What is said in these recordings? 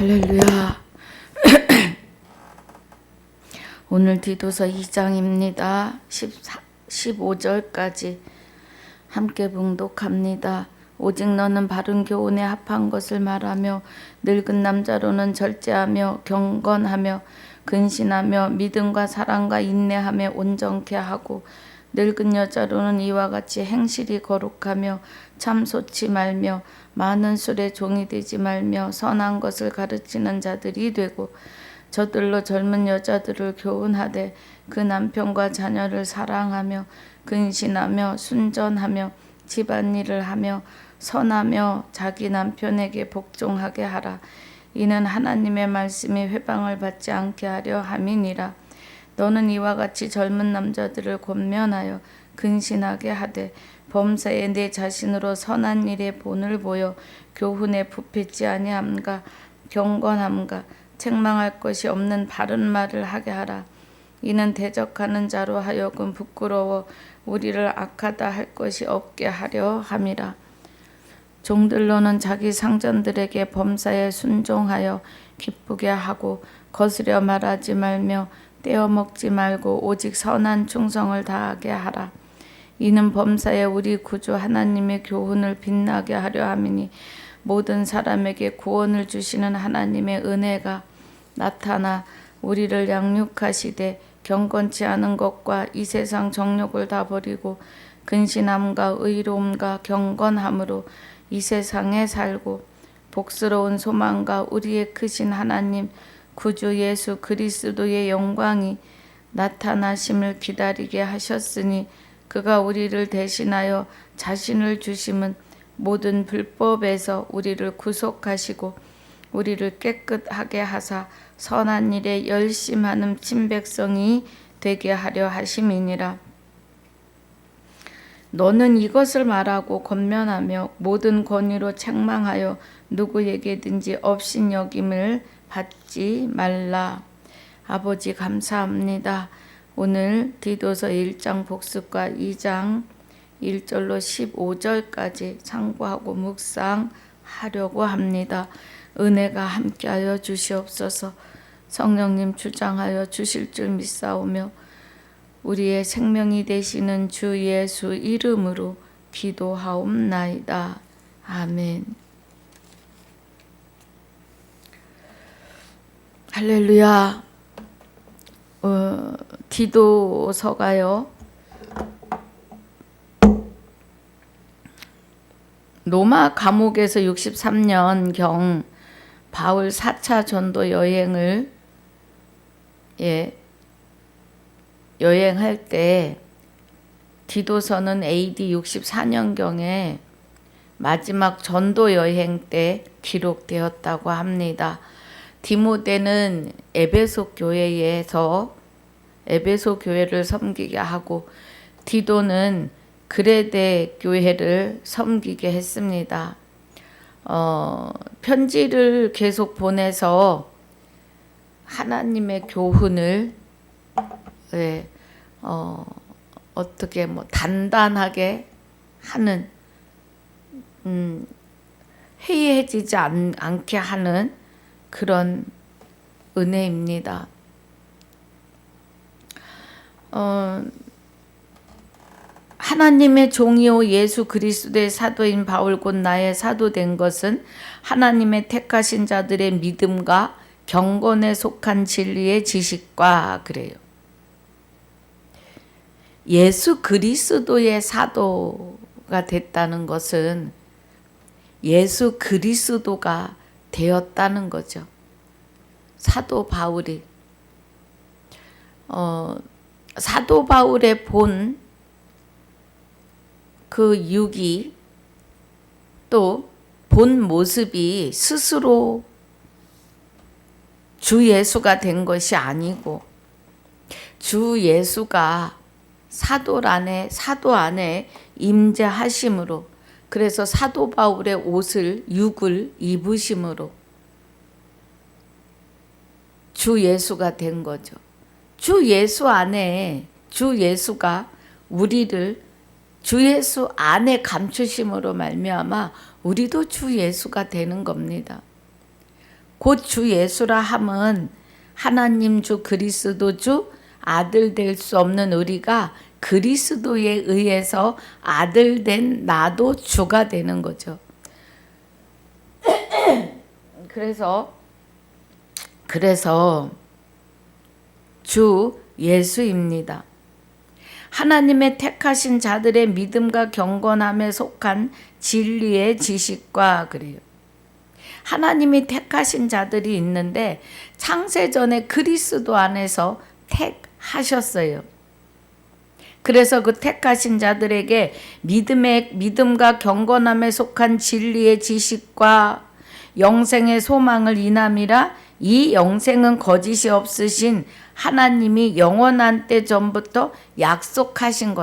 할렐루야. 오늘 디도서 2장입니다. 15절까지 함께 봉독합니다. 오직 너는 바른 교훈에 합한 것을 말하며 늙은 남자로는 절제하며 경건하며 근신하며 믿음과 사랑과 인내하며 온전케 하고 늙은 여자로는 이와 같이 행실이 거룩하며 참소치 말며 많은 술에 종이 되지 말며 선한 것을 가르치는 자들이 되고 저들로 젊은 여자들을 교훈하되 그 남편과 자녀를 사랑하며 근신하며 순전하며 집안일을 하며 선하며 자기 남편에게 복종하게 하라. 이는 하나님의 말씀이 회방을 받지 않게 하려 함이니라. 너는 이와 같이 젊은 남자들을 권면하여 근신하게 하되 범사에 내 자신으로 선한 일에 본을 보여 교훈에 부패지 아니함과 경건함과 책망할 것이 없는 바른 말을 하게 하라. 이는 대적하는 자로 하여금 부끄러워 우리를 악하다 할 것이 없게 하려 함이라. 종들로는 자기 상전들에게 범사에 순종하여 기쁘게 하고 거스려 말하지 말며 떼어먹지 말고 오직 선한 충성을 다하게 하라. 이는 범사에 우리 구주 하나님의 교훈을 빛나게 하려 함이니 모든 사람에게 구원을 주시는 하나님의 은혜가 나타나 우리를 양육하시되 경건치 않은 것과 이 세상 정욕을 다 버리고 근신함과 의로움과 경건함으로 이 세상에 살고 복스러운 소망과 우리의 크신 하나님 구주 예수 그리스도의 영광이 나타나심을 기다리게 하셨으니 그가 우리를 대신하여 자신을 주심은 모든 불법에서 우리를 구속하시고 우리를 깨끗하게 하사 선한 일에 열심하는 친백성이 되게 하려 하심이니라. 너는 이것을 말하고 권면하며 모든 권위로 책망하여 누구에게든지 업신여김을 받지 말라. 아버지 감사합니다. 오늘 디도서 1장 복습과 2장 1절로 15절까지 참고하고 묵상하려고 합니다. 은혜가 함께하여 주시옵소서. 성령님 주장하여 주실 줄 믿사오며 우리의 생명이 되시는 주 예수 이름으로 기도하옵나이다. 아멘. 할렐루야. 디도서가요. 로마 감옥에서 63년경 바울 4차 전도 여행을 여행할 때 디도서는 AD 64년경에 마지막 전도 여행 때 기록되었다고 합니다. 디모데는 에베소 교회에서 에베소 교회를 섬기게 하고 디도는 그레데 교회를 섬기게 했습니다. 편지를 계속 보내서 하나님의 교훈을 어떻게 단단하게 하는 해이해지지 않게 하는 그런 은혜입니다. 하나님의 종이요 예수 그리스도의 사도인 바울 곧 나의 사도된 것은 하나님의 택하신 자들의 믿음과 경건에 속한 진리의 지식과 그래요. 예수 그리스도의 사도가 됐다는 것은 예수 그리스도가 되었다는 거죠. 사도 바울이 사도 바울의 본 그 육이 또 본 모습이 스스로 주 예수가 된 것이 아니고 주 예수가 사도 안에 임재하심으로 그래서 사도 바울의 옷을 육을 입으심으로 주 예수가 된 거죠. 주 예수 안에 주 예수가 우리를 주 예수 안에 감추심으로 말미암아 우리도 주 예수가 되는 겁니다. 곧 주 예수라 함은 하나님 주 그리스도 주 아들 될 수 없는 우리가 그리스도에 의해서 아들 된 나도 주가 되는 거죠. 그래서 주 예수입니다. 하나님의 택하신 자들의 믿음과 경건함에 속한 진리의 지식과 그래요. 하나님이 택하신 자들이 있는데 창세전에 그리스도 안에서 택하셨어요. 그래서 그 택하신 자들에게 믿음과 경건함에 속한 진리의 지식과 영생의 소망을 인함이라. 이 영생은 거짓이 없으신 하나님이 영원한 때 전부터 약속하신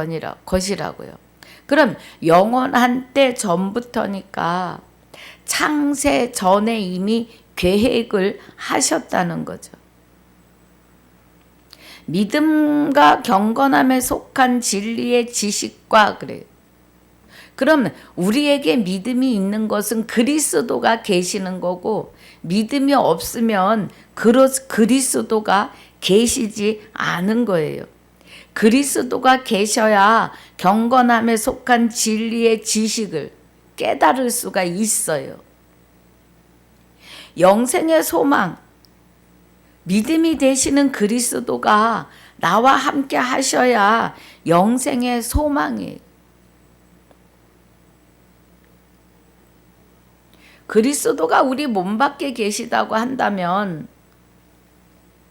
것이라고요. 그럼 영원한 때 전부터니까 창세 전에 이미 계획을 하셨다는 거죠. 믿음과 경건함에 속한 진리의 지식과 그래요. 그럼 우리에게 믿음이 있는 것은 그리스도가 계시는 거고, 믿음이 없으면 그리스도가 계시지 않은 거예요. 그리스도가 계셔야 경건함에 속한 진리의 지식을 깨달을 수가 있어요. 영생의 소망, 믿음이 되시는 그리스도가 나와 함께 하셔야 영생의 소망이에요. 그리스도가 우리 몸 밖에 계시다고 한다면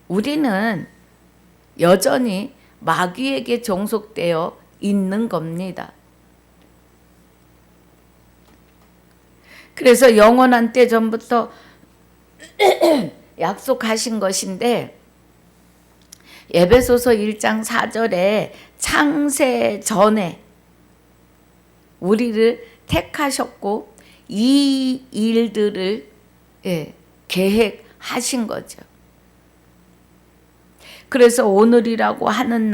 우리는 여전히 마귀에게 종속되어 있는 겁니다. 그래서 영원한 때 전부터 약속하신 것인데, 에베소서 1장 4절에 창세 전에 우리를 택하셨고 이 일들을 계획하신 거죠. 그래서 오늘이라고 하는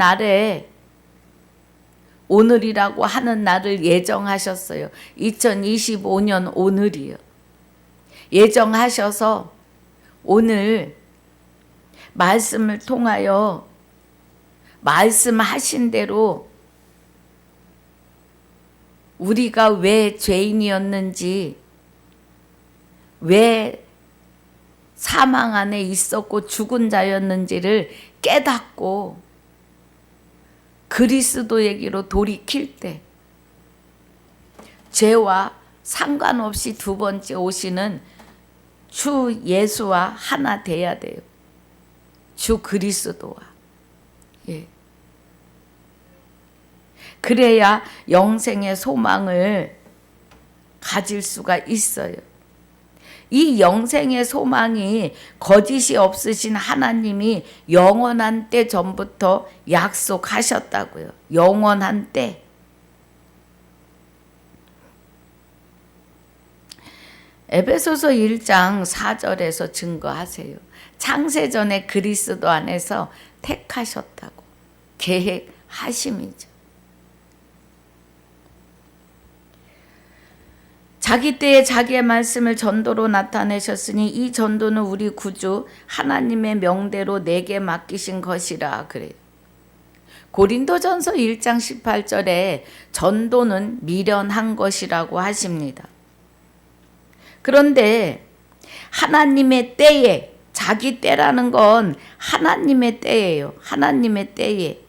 날을 예정하셨어요. 2025년 오늘이요. 예정하셔서 오늘 말씀을 통하여 말씀하신 대로 우리가 왜 죄인이었는지, 왜 사망 안에 있었고 죽은 자였는지를 깨닫고 그리스도에게로 돌이킬 때 죄와 상관없이 두 번째 오시는 주 예수와 하나 돼야 돼요. 주 그리스도와. 그래야 영생의 소망을 가질 수가 있어요. 이 영생의 소망이 거짓이 없으신 하나님이 영원한 때 전부터 약속하셨다고요. 영원한 때. 에베소서 1장 4절에서 증거하세요. 창세전에 그리스도 안에서 택하셨다고. 계획하심이죠. 자기 때에 자기의 말씀을 전도로 나타내셨으니 이 전도는 우리 구주 하나님의 명대로 내게 맡기신 것이라 그래요. 고린도전서 1장 18절에 전도는 미련한 것이라고 하십니다. 그런데 하나님의 때에, 자기 때라는 건 하나님의 때예요. 하나님의 때에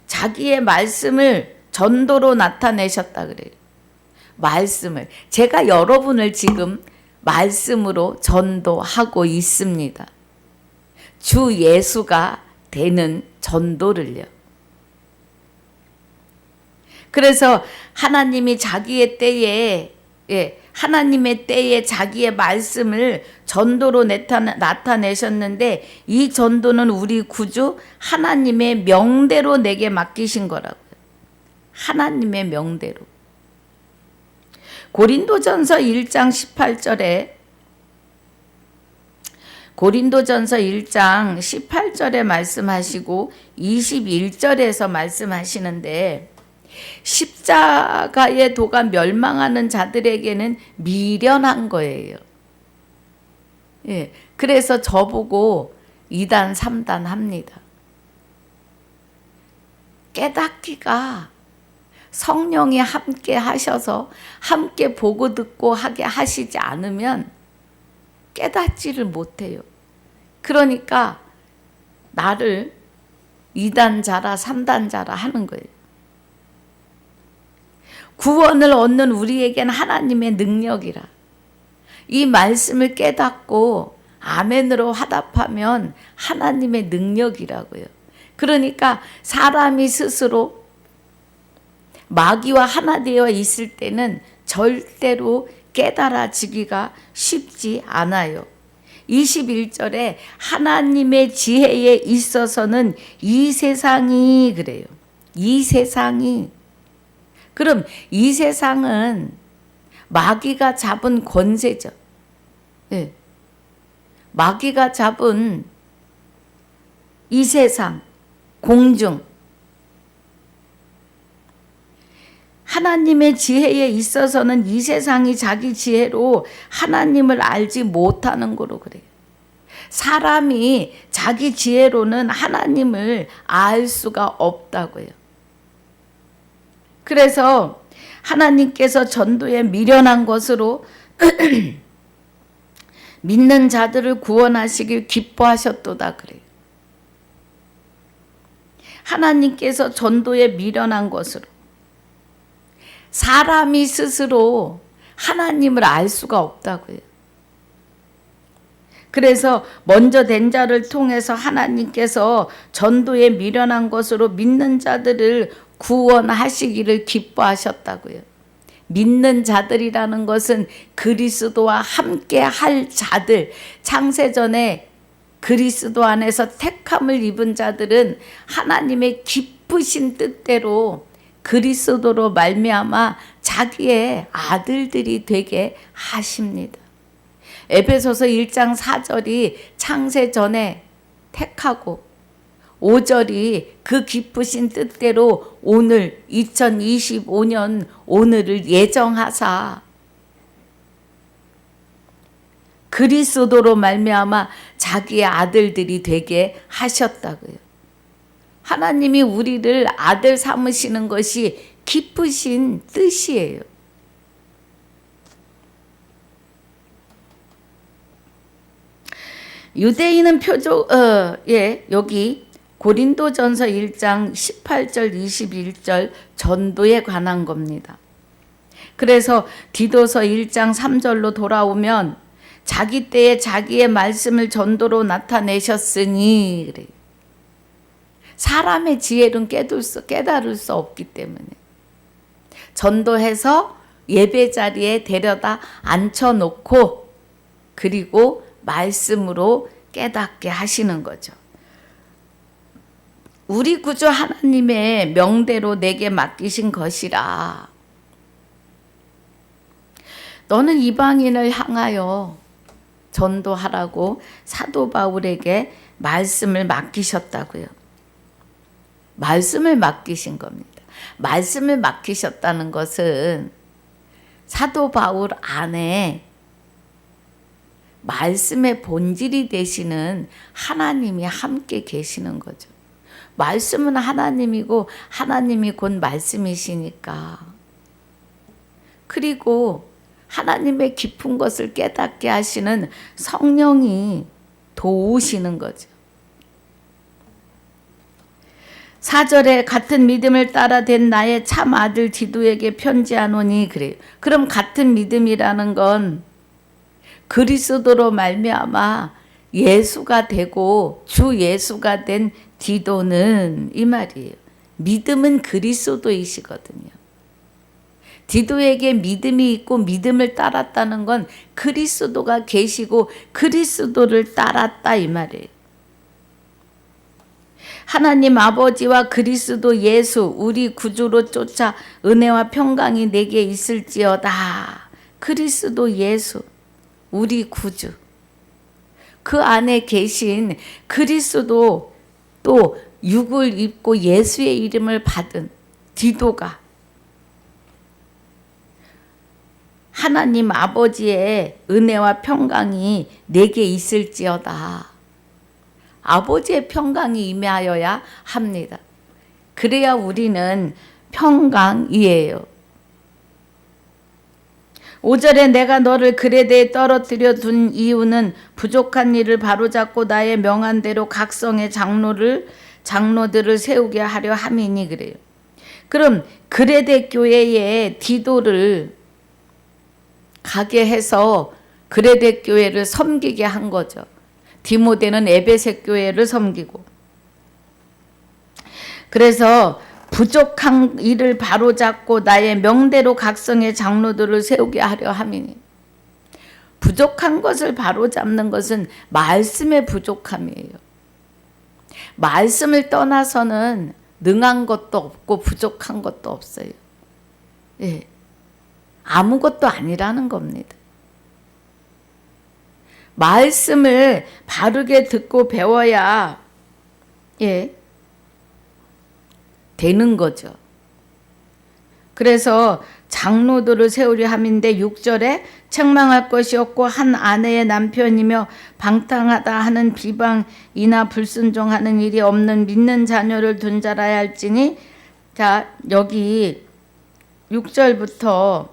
자기의 말씀을 전도로 나타내셨다 그래요. 말씀을, 제가 여러분을 지금 말씀으로 전도하고 있습니다. 주 예수가 되는 전도를요. 그래서 하나님이 자기의 때에, 하나님의 때에 자기의 말씀을 전도로 나타내셨는데, 이 전도는 우리 구주 하나님의 명대로 내게 맡기신 거라고요. 하나님의 명대로. 고린도전서 1장 18절에 말씀하시고 21절에서 말씀하시는데, 십자가의 도가 멸망하는 자들에게는 미련한 거예요. 예. 그래서 저보고 2단, 3단 합니다. 깨닫기가 성령이 함께 하셔서 함께 보고 듣고 하게 하시지 않으면 깨닫지를 못해요. 그러니까 나를 2단자라 3단자라 하는 거예요. 구원을 얻는 우리에게는 하나님의 능력이라. 이 말씀을 깨닫고 아멘으로 화답하면 하나님의 능력이라고요. 그러니까 사람이 스스로 마귀와 하나 되어 있을 때는 절대로 깨달아지기가 쉽지 않아요. 21절에 하나님의 지혜에 있어서는 이 세상이 그래요. 이 세상이. 그럼 이 세상은 마귀가 잡은 권세죠. 네. 마귀가 잡은 이 세상, 공중. 하나님의 지혜에 있어서는 이 세상이 자기 지혜로 하나님을 알지 못하는 거로 그래요. 사람이 자기 지혜로는 하나님을 알 수가 없다고요. 그래서 하나님께서 전도에 미련한 것으로 믿는 자들을 구원하시길 기뻐하셨도다 그래요. 하나님께서 전도에 미련한 것으로 사람이 스스로 하나님을 알 수가 없다고요. 그래서 먼저 된 자를 통해서 하나님께서 전도에 미련한 것으로 믿는 자들을 구원하시기를 기뻐하셨다고요. 믿는 자들이라는 것은 그리스도와 함께 할 자들, 창세전에 그리스도 안에서 택함을 입은 자들은 하나님의 기쁘신 뜻대로 그리스도로 말미암아 자기의 아들들이 되게 하십니다. 에베소서 1장 4절이 창세전에 택하고 5절이 그 기쁘신 뜻대로 오늘 2025년 오늘을 예정하사 그리스도로 말미암아 자기의 아들들이 되게 하셨다고요. 하나님이 우리를 아들 삼으시는 것이 기쁘신 뜻이에요. 유대인은 여기 고린도전서 1장 18절 21절 전도에 관한 겁니다. 그래서 디도서 1장 3절로 돌아오면 자기 때에 자기의 말씀을 전도로 나타내셨으니 그래요. 사람의 지혜는 깨달을 수 없기 때문에 전도해서 예배 자리에 데려다 앉혀놓고 그리고 말씀으로 깨닫게 하시는 거죠. 우리 구주 하나님의 명대로 내게 맡기신 것이라. 너는 이방인을 향하여 전도하라고 사도 바울에게 말씀을 맡기셨다고요. 말씀을 맡기신 겁니다. 말씀을 맡기셨다는 것은 사도 바울 안에 말씀의 본질이 되시는 하나님이 함께 계시는 거죠. 말씀은 하나님이고 하나님이 곧 말씀이시니까. 그리고 하나님의 깊은 것을 깨닫게 하시는 성령이 도우시는 거죠. 4절에 같은 믿음을 따라 된 나의 참 아들 디도에게 편지하노니 그래요. 그럼 같은 믿음이라는 건 그리스도로 말미암아 예수가 되고 주 예수가 된 디도는 이 말이에요. 믿음은 그리스도이시거든요. 디도에게 믿음이 있고 믿음을 따랐다는 건 그리스도가 계시고 그리스도를 따랐다 이 말이에요. 하나님 아버지와 그리스도 예수 우리 구주로 쫓아 은혜와 평강이 내게 있을지어다. 그리스도 예수 우리 구주 그 안에 계신 그리스도 또 육을 입고 예수의 이름을 받은 디도가 하나님 아버지의 은혜와 평강이 내게 있을지어다. 아버지의 평강이 임하여야 합니다. 그래야 우리는 평강이에요. 5절에 내가 너를 그레데에 떨어뜨려 둔 이유는 부족한 일을 바로잡고 나의 명한대로 각성의 장로들을 세우게 하려 함이니 그래요. 그럼 그레데 교회에 디도를 가게 해서 그레데 교회를 섬기게 한 거죠. 디모데는 에베세 교회를 섬기고. 그래서 부족한 일을 바로잡고 나의 명대로 각성의 장로들을 세우게 하려 함이니. 부족한 것을 바로잡는 것은 말씀의 부족함이에요. 말씀을 떠나서는 능한 것도 없고 부족한 것도 없어요. 예. 아무것도 아니라는 겁니다. 말씀을 바르게 듣고 배워야 되는 거죠. 그래서 장로들을 세우려 함인데 6절에 책망할 것이 없고 한 아내의 남편이며 방탕하다 하는 비방이나 불순종하는 일이 없는 믿는 자녀를 둔 자라야 할지니. 자, 여기 6절부터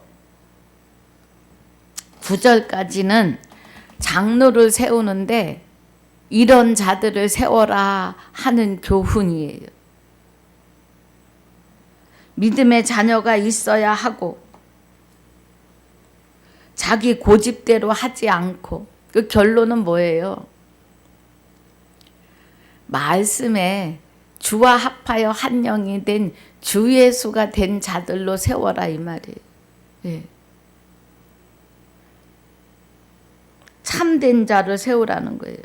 9절까지는 장로를 세우는데 이런 자들을 세워라 하는 교훈이에요. 믿음의 자녀가 있어야 하고 자기 고집대로 하지 않고. 그 결론은 뭐예요? 말씀에 주와 합하여 한 영이 된 주 예수가 된 자들로 세워라 이 말이에요. 예. 참된 자를 세우라는 거예요.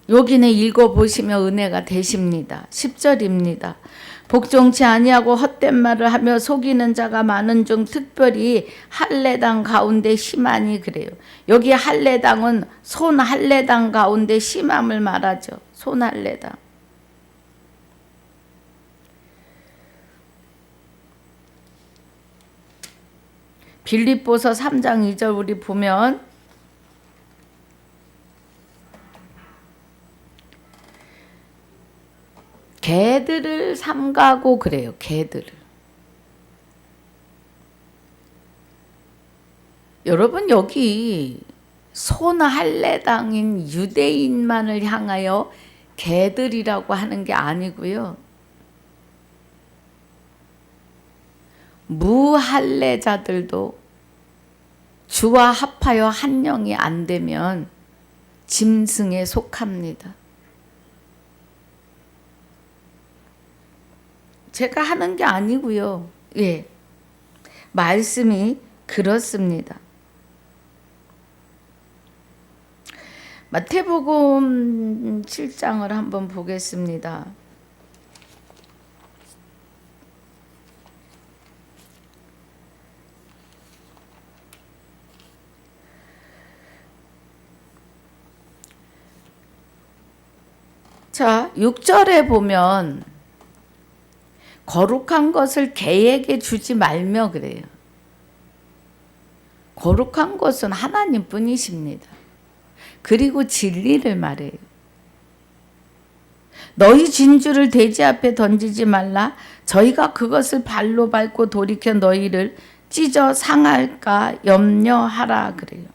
여기는 읽어보시면 은혜가 되십니다. 10절입니다. 복종치 아니하고 헛된 말을 하며 속이는 자가 많은 중 특별히 할례당 가운데 심하니 그래요. 여기 할례당은 손 할례당 가운데 심함을 말하죠. 손 할례당. 빌립보서 3장 2절 우리 보면 개들을 삼가고 그래요. 개들을. 여러분 여기 손할례당인 유대인만을 향하여 개들이라고 하는 게 아니고요. 무할례자들도 주와 합하여 한 영이 안 되면 짐승에 속합니다. 제가 하는 게 아니고요. 예, 말씀이 그렇습니다. 마태복음 7장을 한번 보겠습니다. 자, 6절에 보면 거룩한 것을 개에게 주지 말며 그래요. 거룩한 것은 하나님뿐이십니다. 그리고 진리를 말해요. 너희 진주를 돼지 앞에 던지지 말라. 저희가 그것을 발로 밟고 돌이켜 너희를 찢어 상할까 염려하라 그래요.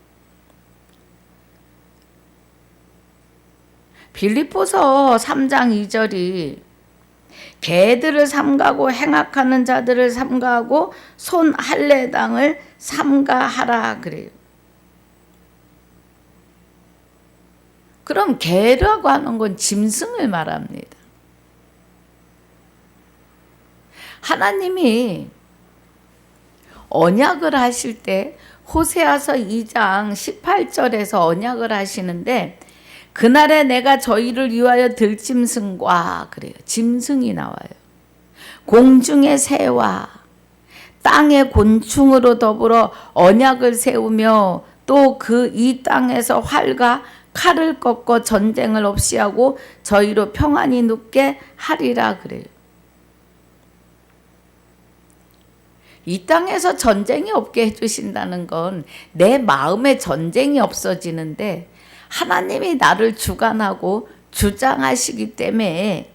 빌립보서 3장 2절이 개들을 삼가고 행악하는 자들을 삼가하고 손 할례당을 삼가하라 그래요. 그럼 개라고 하는 건 짐승을 말합니다. 하나님이 언약을 하실 때 호세아서 2장 18절에서 언약을 하시는데 그날에 내가 저희를 위하여 들짐승과 그래요. 짐승이 나와요. 공중의 새와 땅의 곤충으로 더불어 언약을 세우며 또 그 이 땅에서 활과 칼을 꺾어 전쟁을 없이 하고 저희로 평안히 눕게 하리라 그래요. 이 땅에서 전쟁이 없게 해주신다는 건 내 마음에 전쟁이 없어지는데 하나님이 나를 주관하고 주장하시기 때문에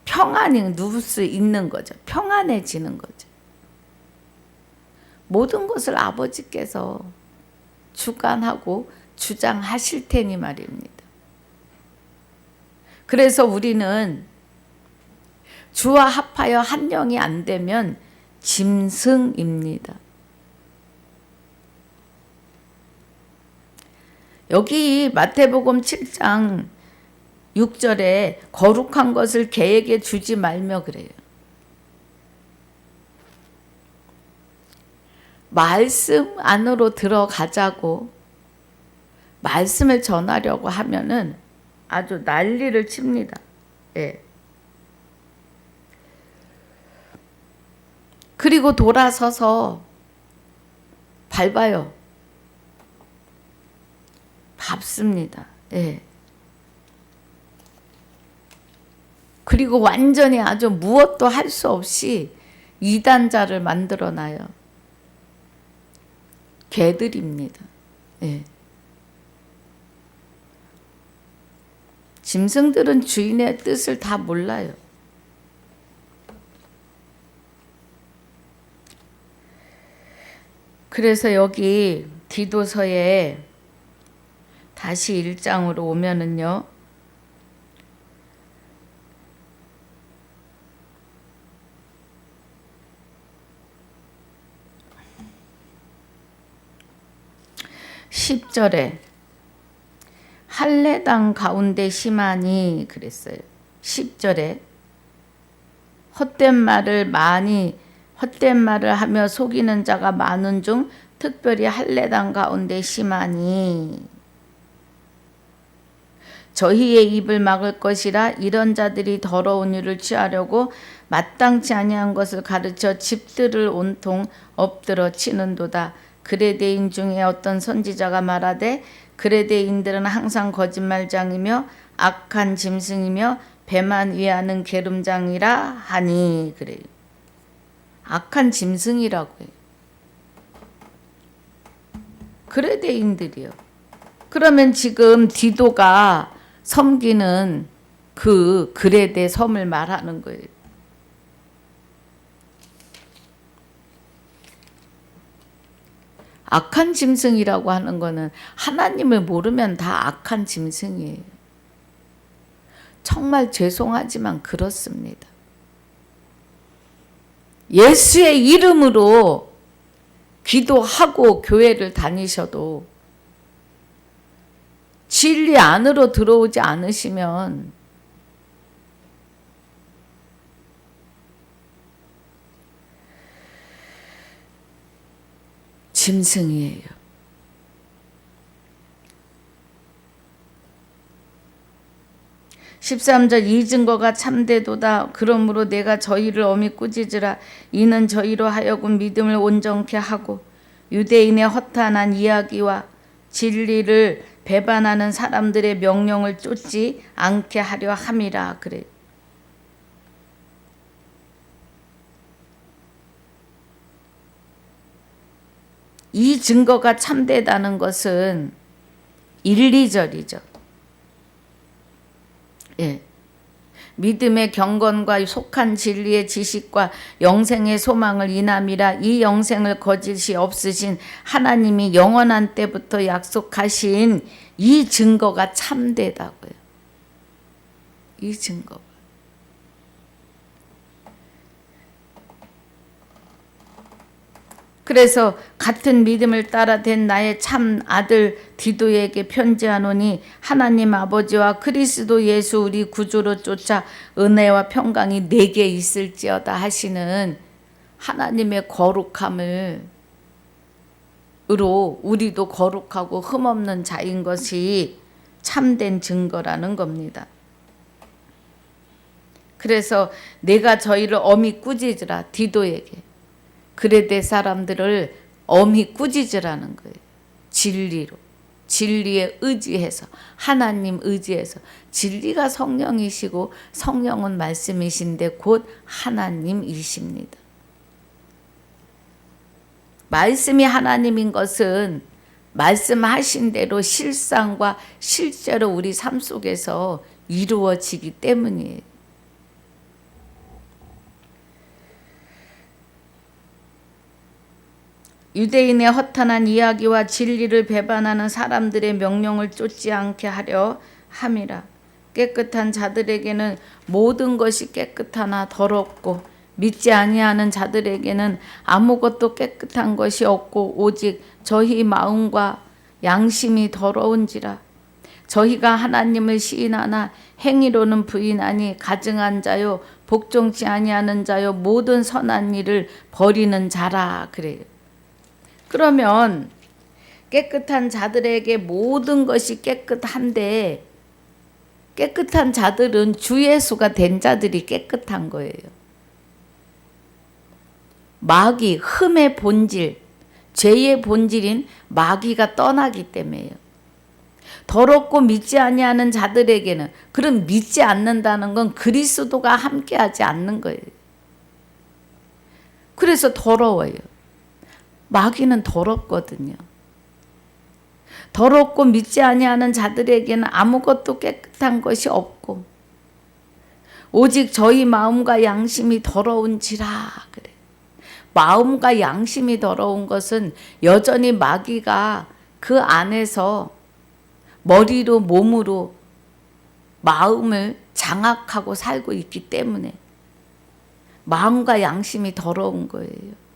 평안이 누울 수 있는 거죠. 평안해지는 거죠. 모든 것을 아버지께서 주관하고 주장하실 테니 말입니다. 그래서 우리는 주와 합하여 한 영이 안 되면 짐승입니다. 여기 마태복음 7장 6절에 거룩한 것을 개에게 주지 말며 그래요. 말씀 안으로 들어가자고 말씀을 전하려고 하면은 아주 난리를 칩니다. 그리고 돌아서서 밟아요. 밟습니다. 그리고 완전히 아주 무엇도 할 수 없이 이단자를 만들어놔요. 개들입니다. 짐승들은 주인의 뜻을 다 몰라요. 그래서 여기 디도서에 다시 1장으로 오면은요. (10절에) 할례당 가운데 심하니 그랬어요. 10절에 헛된 말을 하며 속이는 자가 많은 중 특별히 할례당 가운데 심하니 저희의 입을 막을 것이라. 이런 자들이 더러운 일을 취하려고 마땅치 아니한 것을 가르쳐 집들을 온통 엎드러 치는도다. 그레데인 중에 어떤 선지자가 말하되 그레데인들은 항상 거짓말장이며 악한 짐승이며 배만 위하는 게름장이라 하니 그래요. 악한 짐승이라고 해요. 그레데인들이요. 그러면 지금 디도가 섬기는 그 그레데 섬을 말하는 거예요. 악한 짐승이라고 하는 거는 하나님을 모르면 다 악한 짐승이에요. 정말 죄송하지만 그렇습니다. 예수의 이름으로 기도하고 교회를 다니셔도 진리 안으로 들어오지 않으시면 짐승이에요. (13절) 이 증거가 참되도다. 그러므로 내가 저희를 엄히 꾸짖으라. 이는 저희로 하여금 믿음을 온전케 하고 유대인의 허탄한 이야기와 진리를 배반하는 사람들의 명령을 쫓지 않게 하려 함이라. 그래. 이 증거가 참되다는 것은 1, 2절이죠. 믿음의 경건과 속한 진리의 지식과 영생의 소망을 인함이라. 이 영생을 거짓이 없으신 하나님이 영원한 때부터 약속하신 이 증거가 참되다고요. 이 증거. 그래서 같은 믿음을 따라 된 나의 참 아들 디도에게 편지하노니 하나님 아버지와 그리스도 예수 우리 구주로 쫓아 은혜와 평강이 내게 있을지어다 하시는 하나님의 거룩함으로 우리도 거룩하고 흠없는 자인 것이 참된 증거라는 겁니다. 그래서 내가 저희를 엄히 꾸짖으라. 디도에게. 그레데 사람들을 엄히 꾸짖으라는 거예요. 진리로. 진리에 의지해서, 하나님 의지해서. 진리가 성령이시고 성령은 말씀이신데 곧 하나님이십니다. 말씀이 하나님인 것은 말씀하신 대로 실상과 실제로 우리 삶 속에서 이루어지기 때문이에요. 유대인의 허탄한 이야기와 진리를 배반하는 사람들의 명령을 쫓지 않게 하려 함이라. 깨끗한 자들에게는 모든 것이 깨끗하나 더럽고 믿지 아니하는 자들에게는 아무것도 깨끗한 것이 없고 오직 저희 마음과 양심이 더러운지라. 저희가 하나님을 시인하나 행위로는 부인하니 가증한 자요 복종치 아니하는 자요 모든 선한 일을 버리는 자라 그래요. 그러면 깨끗한 자들에게 모든 것이 깨끗한데 깨끗한 자들은 주 예수가 된 자들이 깨끗한 거예요. 마귀, 흠의 본질, 죄의 본질인 마귀가 떠나기 때문에요. 더럽고 믿지 아니하는 자들에게는, 그럼 믿지 않는다는 건 그리스도가 함께하지 않는 거예요. 그래서 더러워요. 마귀는 더럽거든요. 더럽고 믿지 아니하는 자들에게는 아무것도 깨끗한 것이 없고 오직 저희 마음과 양심이 더러운지라 그래. 마음과 양심이 더러운 것은 여전히 마귀가 그 안에서 머리로 몸으로 마음을 장악하고 살고 있기 때문에 마음과 양심이 더러운 거예요.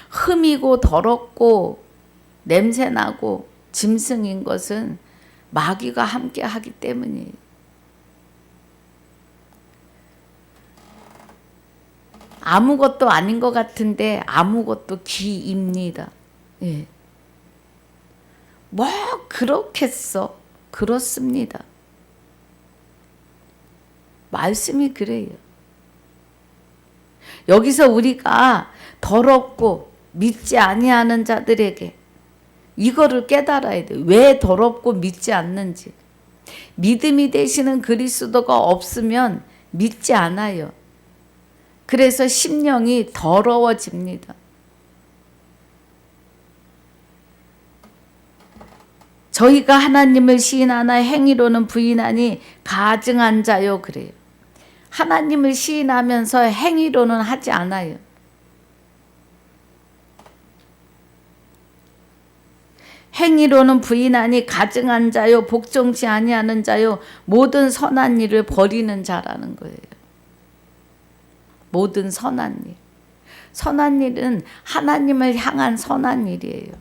흠이고 더럽고 냄새나고 짐승인 것은 마귀가 함께 하기 때문이에요. 아무것도 아닌 것 같은데 아무것도 기입니다. 예. 뭐 그렇겠어? 그렇습니다. 말씀이 그래요. 여기서 우리가 더럽고 믿지 아니하는 자들에게 이거를 깨달아야 돼요. 왜 더럽고 믿지 않는지. 믿음이 되시는 그리스도가 없으면 믿지 않아요. 그래서 심령이 더러워집니다. 저희가 하나님을 시인하나 행위로는 부인하니 가증한 자요 그래요. 하나님을 시인하면서 행위로는 하지 않아요. 행위로는 부인하니 가증한 자요 복종치 아니하는 자요 모든 선한 일을 버리는 자라는 거예요. 모든 선한 일. 선한 일은 하나님을 향한 선한 일이에요.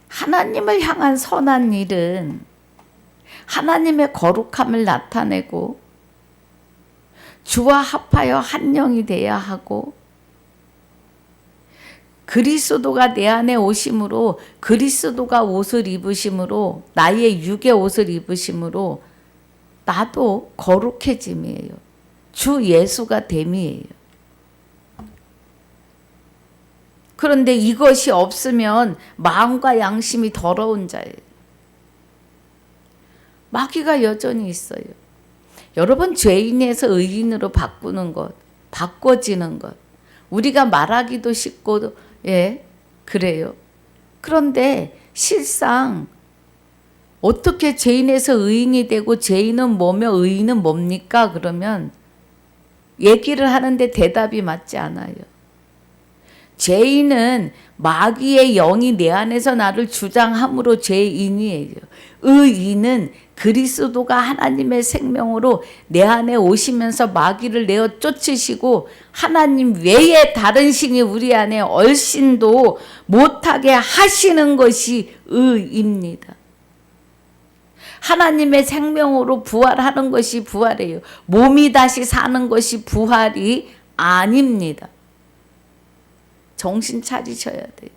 하나님을 향한 선한 일은 하나님의 거룩함을 나타내고 주와 합하여 한 영이 되어야 하고 그리스도가 내 안에 오심으로 그리스도가 옷을 입으심으로 나의 육의 옷을 입으심으로 나도 거룩해짐이에요. 주 예수가 됨이에요. 그런데 이것이 없으면 마음과 양심이 더러운 자예요. 마귀가 여전히 있어요. 여러분 죄인에서 의인으로 바꾸는 것, 바꿔지는 것 우리가 말하기도 쉽고 그래요. 그런데 실상 어떻게 죄인에서 의인이 되고 죄인은 뭐며 의인은 뭡니까? 그러면 얘기를 하는데 대답이 맞지 않아요. 죄인은 마귀의 영이 내 안에서 나를 주장함으로 죄인이에요. 의인은 그리스도가 하나님의 생명으로 내 안에 오시면서 마귀를 내어 쫓으시고 하나님 외에 다른 신이 우리 안에 얼씬도 못하게 하시는 것이 의입니다. 하나님의 생명으로 부활하는 것이 부활이에요. 몸이 다시 사는 것이 부활이 아닙니다. 정신 차리셔야 돼요.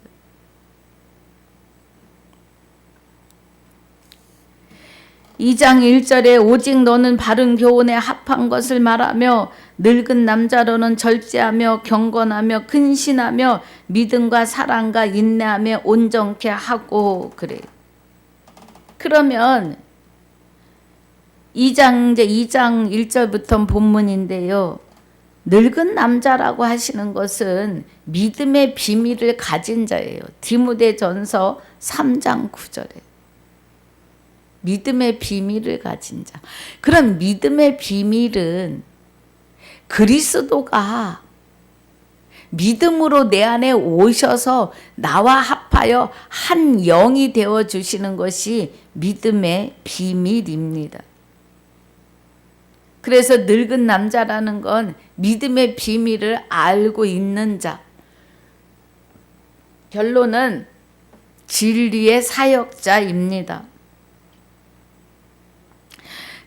이 장 1절에 오직 너는 바른 교훈에 합한 것을 말하며 늙은 남자로는 절제하며 경건하며 근신하며 믿음과 사랑과 인내하며 온전케 하고 그래요. 그러면 2장 1절부터 본문인데요. 늙은 남자라고 하시는 것은 믿음의 비밀을 가진 자예요. 디모데전서 3장 9절에 믿음의 비밀을 가진 자. 그럼 믿음의 비밀은 그리스도가 믿음으로 내 안에 오셔서 나와 합하여 한 영이 되어 주시는 것이 믿음의 비밀입니다. 그래서 늙은 남자라는 건 믿음의 비밀을 알고 있는 자. 결론은 진리의 사역자입니다.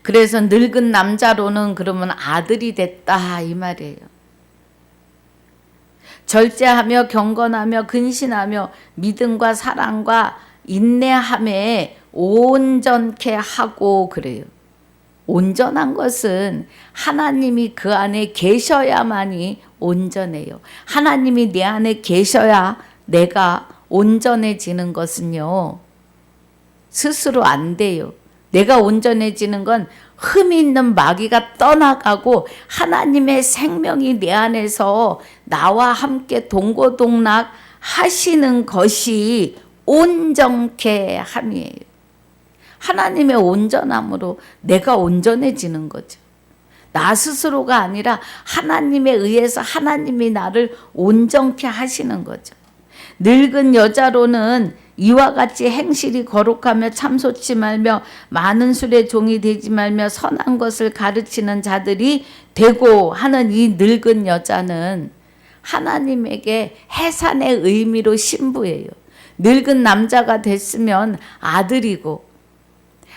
그래서 늙은 남자로는 그러면 아들이 됐다 이 말이에요. 절제하며 경건하며 근신하며 믿음과 사랑과 인내함에 온전케 하고 그래요. 온전한 것은 하나님이 그 안에 계셔야만이 온전해요. 하나님이 내 안에 계셔야 내가 온전해지는 것은요. 스스로 안 돼요. 내가 온전해지는 건 흠이 있는 마귀가 떠나가고 하나님의 생명이 내 안에서 나와 함께 동고동락 하시는 것이 온전케 함이에요. 하나님의 온전함으로 내가 온전해지는 거죠. 나 스스로가 아니라 하나님에 의해서 하나님이 나를 온전케 하시는 거죠. 늙은 여자로는 이와 같이 행실이 거룩하며 참소치 말며 많은 술의 종이 되지 말며 선한 것을 가르치는 자들이 되고 하는 이 늙은 여자는 하나님에게 해산의 의미로 신부예요. 늙은 남자가 됐으면 아들이고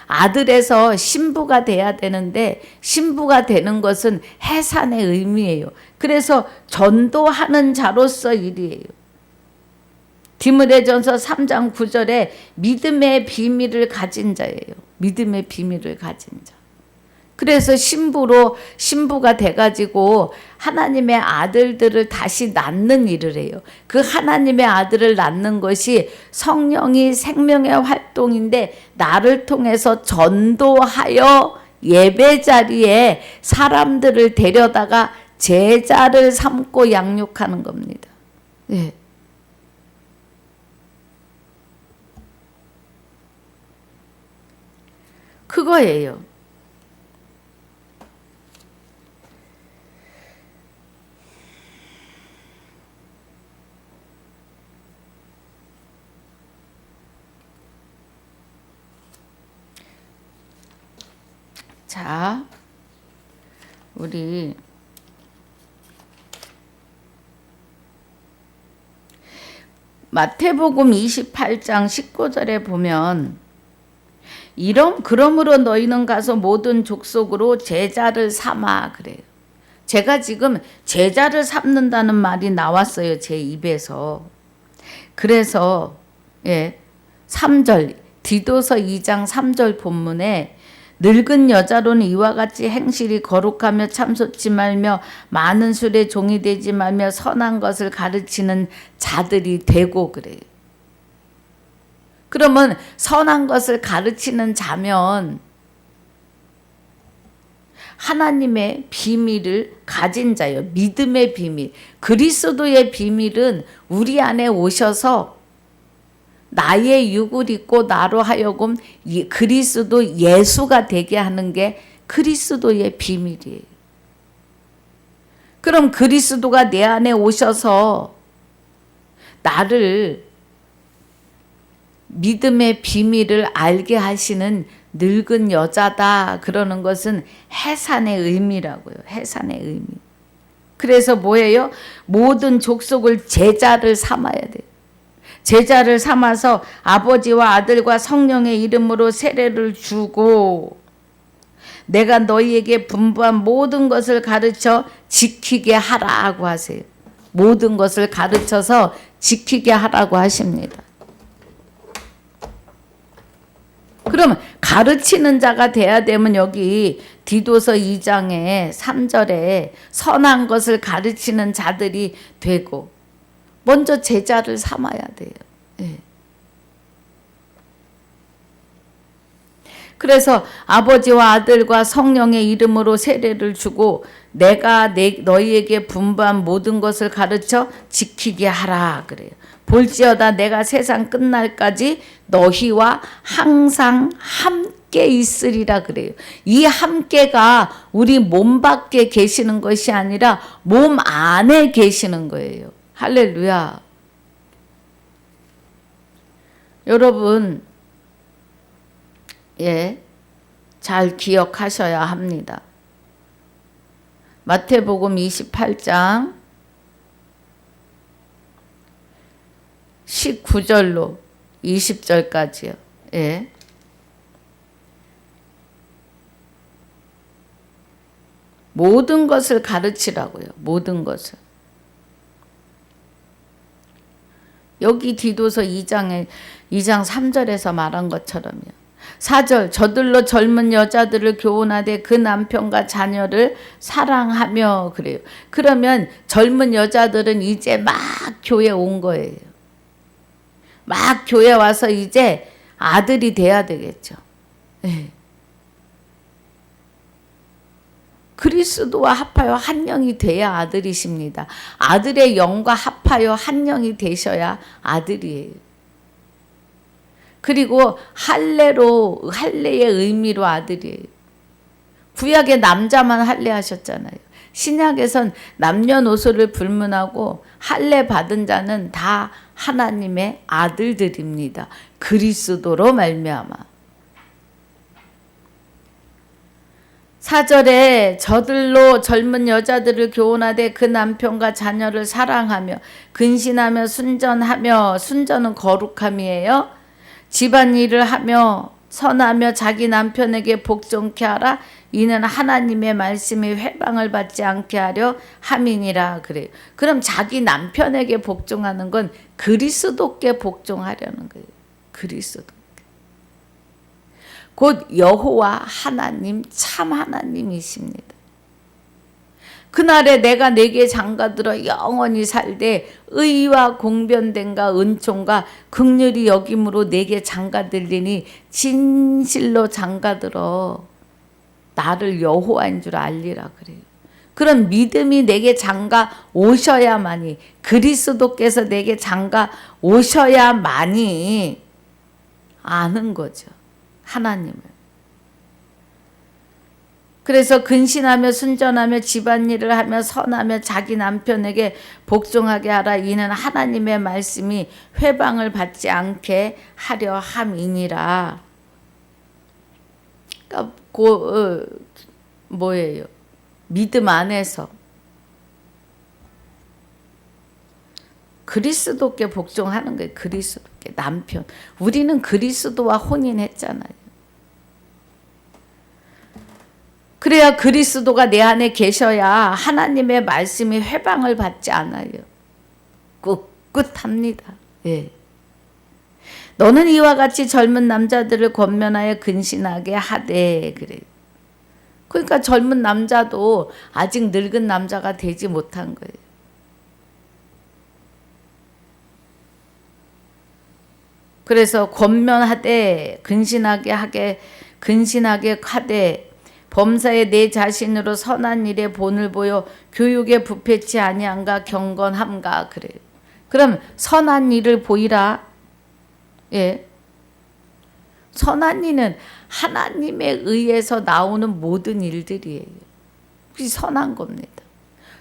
아들에서 신부가 돼야 되는데 신부가 되는 것은 해산의 의미예요. 그래서 전도하는 자로서 일이에요. 디모데전서 3장 9절에 믿음의 비밀을 가진 자예요. 믿음의 비밀을 가진 자. 그래서 신부가 돼가지고 하나님의 아들들을 다시 낳는 일을 해요. 그 하나님의 아들을 낳는 것이 성령이 생명의 활동인데 나를 통해서 전도하여 예배 자리에 사람들을 데려다가 제자를 삼고 양육하는 겁니다. 네. 그거예요. 자, 우리 마태복음 28장 19절에 보면 그러므로 너희는 가서 모든 족속으로 제자를 삼아 그래요. 제가 지금 제자를 삼는다는 말이 나왔어요. 제 입에서. 그래서 3절 디도서 2장 3절 본문에 늙은 여자로는 이와 같이 행실이 거룩하며 참소치 말며 많은 술의 종이 되지 말며 선한 것을 가르치는 자들이 되고 그래요. 그러면 선한 것을 가르치는 자면 하나님의 비밀을 가진 자예요. 믿음의 비밀. 그리스도의 비밀은 우리 안에 오셔서 나의 육을 입고 나로 하여금 그리스도 예수가 되게 하는 게 그리스도의 비밀이에요. 그럼 그리스도가 내 안에 오셔서 나를 믿음의 비밀을 알게 하시는 늙은 여자다 그러는 것은 해산의 의미라고요. 해산의 의미. 그래서 뭐예요? 모든 족속을 제자를 삼아야 돼요. 제자를 삼아서 아버지와 아들과 성령의 이름으로 세례를 주고 내가 너희에게 분부한 모든 것을 가르쳐 지키게 하라고 하세요. 모든 것을 가르쳐서 지키게 하라고 하십니다. 그러면 가르치는 자가 돼야 되면 여기 디도서 2장에 3절에 선한 것을 가르치는 자들이 되고 먼저 제자를 삼아야 돼요. 네. 그래서 아버지와 아들과 성령의 이름으로 세례를 주고 내가 너희에게 분부한 모든 것을 가르쳐 지키게 하라 그래요. 볼지어다 내가 세상 끝날까지 너희와 항상 함께 있으리라 그래요. 이 함께가 우리 몸 밖에 계시는 것이 아니라 몸 안에 계시는 거예요. 할렐루야. 여러분, 잘 기억하셔야 합니다. 마태복음 28장 19절로 20절까지요. 모든 것을 가르치라고요. 모든 것을. 여기 디도서 2장 3절에서 말한 것처럼요. 4절 저들로 젊은 여자들을 교훈하되 그 남편과 자녀를 사랑하며 그래요. 그러면 젊은 여자들은 이제 막 교회 온 거예요. 막 교회 와서 이제 아들이 돼야 되겠죠. 그리스도와 합하여 한 영이 돼야 아들이십니다. 아들의 영과 합하여 한 영이 되셔야 아들이에요. 그리고 할례의 의미로 아들이에요. 구약에 남자만 할례하셨잖아요. 신약에선 남녀노소를 불문하고 할례 받은 자는 다 하나님의 아들들입니다. 그리스도로 말미암아. 4절에 저들로 젊은 여자들을 교훈하되 그 남편과 자녀를 사랑하며 근신하며 순전하며, 순전은 거룩함이에요. 집안일을 하며 선하며 자기 남편에게 복종케 하라. 이는 하나님의 말씀이 회방을 받지 않게 하려 함이니라 그래요. 그럼 자기 남편에게 복종하는 건 그리스도께 복종하려는 거예요. 그리스도. 곧 여호와 하나님, 참 하나님이십니다. 그날에 내가 내게 장가들어 영원히 살되 의와 공변됨과 은총과 긍휼히 여김으로 내게 장가들리니 진실로 장가들어 나를 여호와인 줄 알리라 그래요. 그런 믿음이 내게 장가 오셔야만이, 그리스도께서 내게 장가 오셔야만이 아는 거죠. 하나님을. 그래서 근신하며 순전하며 집안일을 하며 선하며 자기 남편에게 복종하게 하라. 이는 하나님의 말씀이 회방을 받지 않게 하려 함이니라. 그러니까 뭐예요? 믿음 안에서 그리스도께 복종하는 거예요. 그리스도께. 남편. 우리는 그리스도와 혼인했잖아요. 그래야 그리스도가 내 안에 계셔야 하나님의 말씀이 회방을 받지 않아요. 꿋꿋합니다. 너는 이와 같이 젊은 남자들을 권면하여 근신하게 하되 그래요. 그러니까 젊은 남자도 아직 늙은 남자가 되지 못한 거예요. 그래서 권면하되 근신하게 하되 범사에 내 자신으로 선한 일에 본을 보여 교육에 부패치 아니한가 경건함가 그래요. 그럼 선한 일을 보이라. 선한 일은 하나님에 의해서 나오는 모든 일들이에요. 그게 선한 겁니다.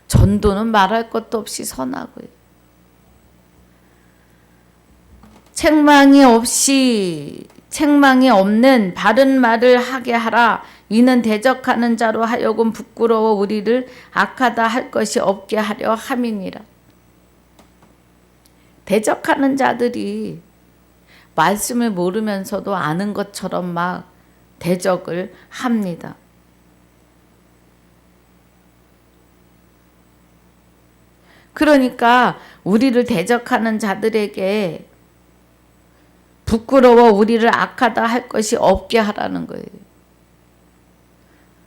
전도는 말할 것도 없이 선하고요. 책망이 없는 바른 말을 하게 하라. 이는 대적하는 자로 하여금 부끄러워 우리를 악하다 할 것이 없게 하려 함이니라. 대적하는 자들이 말씀을 모르면서도 아는 것처럼 막 대적을 합니다. 그러니까 우리를 대적하는 자들에게 부끄러워 우리를 악하다 할 것이 없게 하라는 거예요.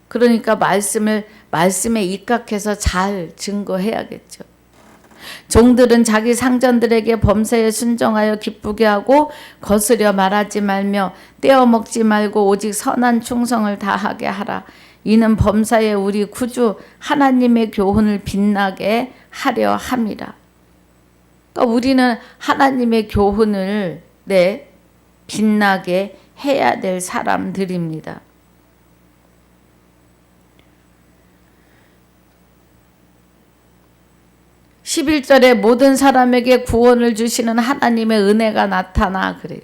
그러니까 말씀에 입각해서 잘 증거해야겠죠. 종들은 자기 상전들에게 범사에 순종하여 기쁘게 하고 거스려 말하지 말며 떼어 먹지 말고 오직 선한 충성을 다하게 하라. 이는 범사에 우리 구주 하나님의 교훈을 빛나게 하려 함이라. 그러니까 우리는 하나님의 교훈을 빛나게 해야 될 사람들입니다. 11절에 모든 사람에게 구원을 주시는 하나님의 은혜가 나타나 그래요.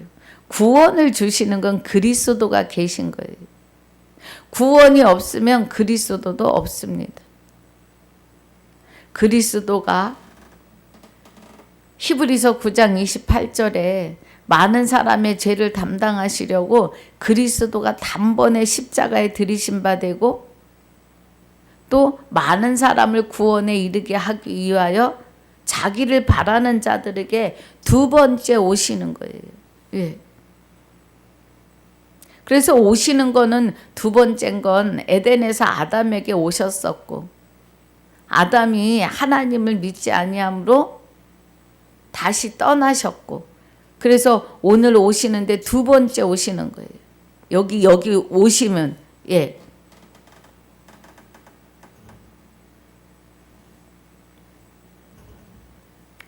구원을 주시는 건 그리스도가 계신 거예요. 구원이 없으면 그리스도도 없습니다. 그리스도가 히브리서 9장 28절에 많은 사람의 죄를 담당하시려고 그리스도가 단번에 십자가에 들이신 바 되고 또 많은 사람을 구원에 이르게 하기 위하여 자기를 바라는 자들에게 두 번째 오시는 거예요. 예. 그래서 오시는 거는 두 번째인 건 에덴에서 아담에게 오셨었고 아담이 하나님을 믿지 아니함으로 다시 떠나셨고 그래서 오늘 오시는데 두 번째 오시는 거예요. 여기 오시면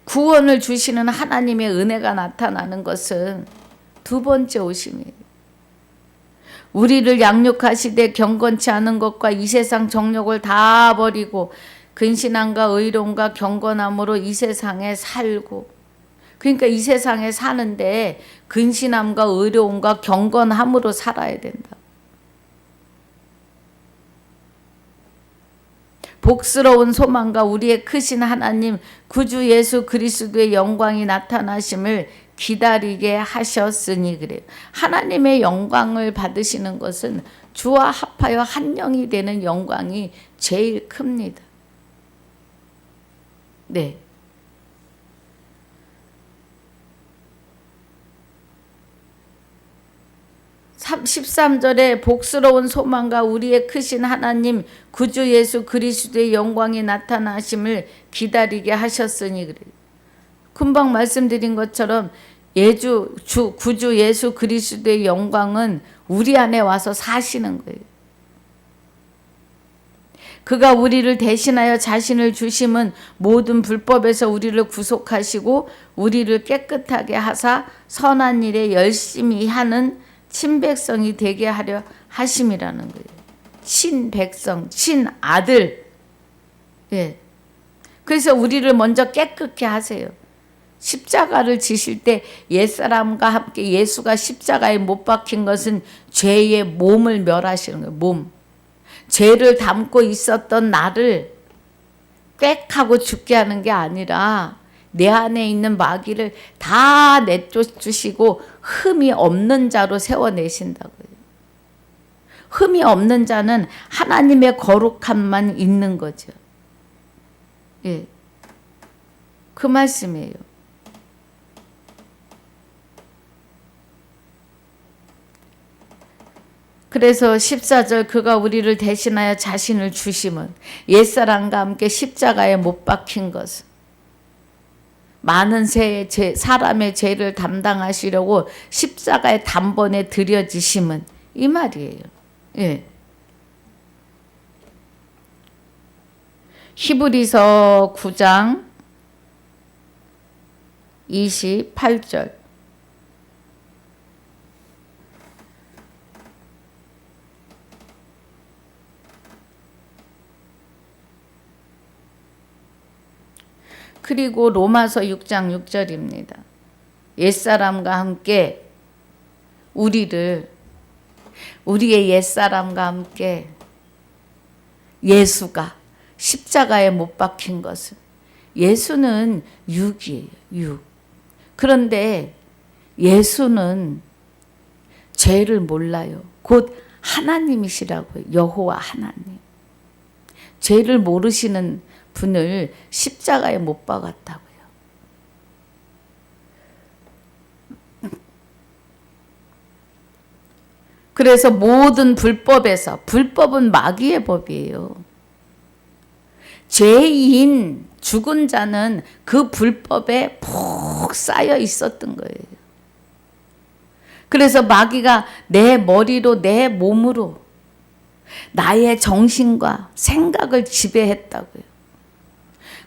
구원을 주시는 하나님의 은혜가 나타나는 것은 두 번째 오심이에요. 우리를 양육하시되 경건치 않은 것과 이 세상 정욕을 다 버리고 근신함과 의로움과 경건함으로 이 세상에 살고 그러니까 이 세상에 사는데 근신함과 의로움과 경건함으로 살아야 된다. 복스러운 소망과 우리의 크신 하나님 구주 예수 그리스도의 영광이 나타나심을 기다리게 하셨으니 그래요. 하나님의 영광을 받으시는 것은 주와 합하여 한 영이 되는 영광이 제일 큽니다. 네. 참 13절에 복스러운 소망과 우리의 크신 하나님 구주 예수 그리스도의 영광이 나타나심을 기다리게 하셨으니 그래요. 금방 말씀드린 것처럼 구주 예수 그리스도의 영광은 우리 안에 와서 사시는 거예요. 그가 우리를 대신하여 자신을 주심은 모든 불법에서 우리를 구속하시고 우리를 깨끗하게 하사 선한 일에 열심히 하는 친백성이 되게 하려 하심이라는 거예요. 친백성, 친아들. 예. 그래서 우리를 먼저 깨끗게 하세요. 십자가를 지실 때 옛사람과 함께 예수가 십자가에 못 박힌 것은 죄의 몸을 멸하시는 거예요. 몸. 죄를 담고 있었던 나를 꽥하고 죽게 하는 게 아니라 내 안에 있는 마귀를 다 내쫓으시고 흠이 없는 자로 세워내신다고요. 흠이 없는 자는 하나님의 거룩함만 있는 거죠. 예. 그 말씀이에요. 그래서 14절 그가 우리를 대신하여 자신을 주심은 옛사람과 함께 십자가에 못 박힌 것은 많은 사람의 죄를 담당하시려고 십자가에 단번에 들여지심은 이 말이에요. 예. 히브리서 9장 28절 그리고 로마서 6장 6절입니다. 옛사람과 함께 우리의 옛사람과 함께 예수가 십자가에 못 박힌 것은 예수는 육이에요. 육. 그런데 예수는 죄를 몰라요. 곧 하나님이시라고요. 여호와 하나님. 죄를 모르시는 분을 십자가에 못 박았다고요. 그래서 모든 불법은 마귀의 법이에요. 죄인 죽은 자는 그 불법에 푹 쌓여 있었던 거예요. 그래서 마귀가 내 머리로 내 몸으로 나의 정신과 생각을 지배했다고요.